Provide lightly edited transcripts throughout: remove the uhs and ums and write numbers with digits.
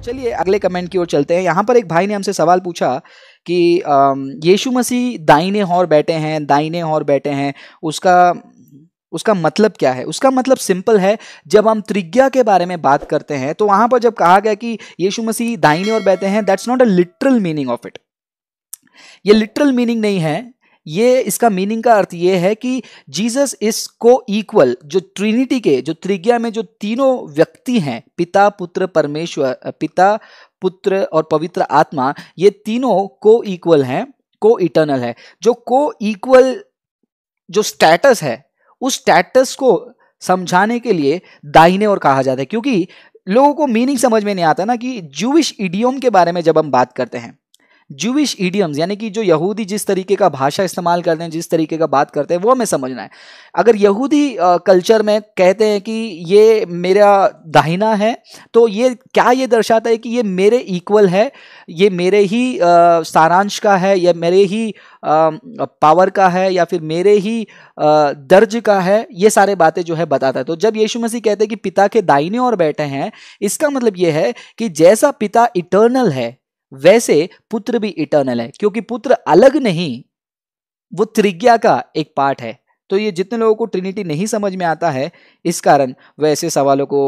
चलिए अगले कमेंट की ओर चलते हैं। यहाँ पर एक भाई ने हमसे सवाल पूछा कि यीशु मसीह दाहिने ओर बैठे हैं, दाहिने ओर बैठे हैं, उसका मतलब क्या है? उसका मतलब सिंपल है। जब हम त्रिज्या के बारे में बात करते हैं तो वहां पर जब कहा गया कि यीशु मसीह दाहिने ओर बैठे हैं, that's not a literal meaning of it. ये लिटरल मीनिंग नहीं है। ये इसका मीनिंग का अर्थ ये है कि जीसस इज को इक्वल, जो ट्रिनिटी के, जो त्रिज्या में जो तीनों व्यक्ति हैं, पिता पुत्र परमेश्वर, पिता पुत्र और पवित्र आत्मा, ये तीनों को इक्वल हैं, को इटर्नल है। जो को इक्वल जो स्टेटस है, उस स्टेटस को समझाने के लिए दाहिने ओर कहा जाता है। क्योंकि लोगों को मीनिंग समझ में नहीं आता ना कि जूविश इडियम के बारे में जब हम बात करते हैं, जूविश इडियम्स यानी कि जो यहूदी जिस तरीके का भाषा इस्तेमाल करते हैं, जिस तरीके का बात करते हैं, वो हमें समझना है। अगर यहूदी कल्चर में कहते हैं कि ये मेरा दाहिना है, तो ये क्या ये दर्शाता है कि ये मेरे इक्वल है, ये मेरे ही सारांश का है, या मेरे ही पावर का है, या फिर मेरे ही दर्ज का है। ये सारे बातें जो है बताता है। तो जब यीशु मसीह कहते हैं कि पिता के दाहिने ओर बैठे हैं, इसका मतलब ये है कि जैसा पिता इटर्नल है वैसे पुत्र भी इटर्नल है। क्योंकि पुत्र अलग नहीं, वो त्रिज्या का एक पार्ट है। तो ये जितने लोगों को ट्रिनिटी नहीं समझ में आता है, इस कारण वह ऐसे सवालों को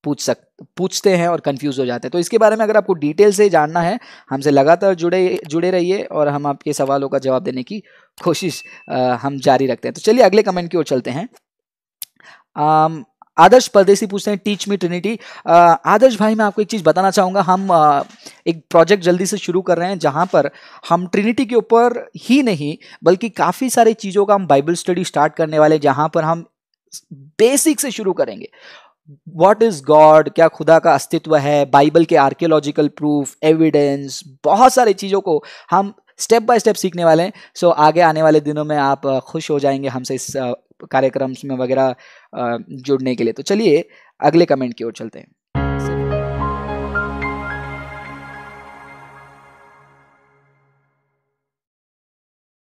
पूछते हैं और कंफ्यूज हो जाते हैं। तो इसके बारे में अगर आपको डिटेल से जानना है, हमसे लगातार जुड़े रहिए और हम आपके सवालों का जवाब देने की कोशिश हम जारी रखते हैं। तो चलिए अगले कमेंट की ओर चलते हैं। आदर्श परदेसी पूछते हैं, टीच मी ट्रिनिटी। आदर्श भाई, मैं आपको एक चीज़ बताना चाहूँगा। हम एक प्रोजेक्ट जल्दी से शुरू कर रहे हैं जहाँ पर हम ट्रिनिटी के ऊपर ही नहीं बल्कि काफ़ी सारी चीज़ों का हम बाइबल स्टडी स्टार्ट करने वाले, जहाँ पर हम बेसिक से शुरू करेंगे। व्हाट इज गॉड, क्या खुदा का अस्तित्व है, बाइबल के आर्कियोलॉजिकल प्रूफ, एविडेंस, बहुत सारी चीज़ों को हम स्टेप बाय स्टेप सीखने वाले हैं। सो आगे आने वाले दिनों में आप खुश हो जाएंगे हमसे इस कार्यक्रम में वगैरह जुड़ने के लिए। तो चलिए अगले कमेंट की ओर चलते हैं।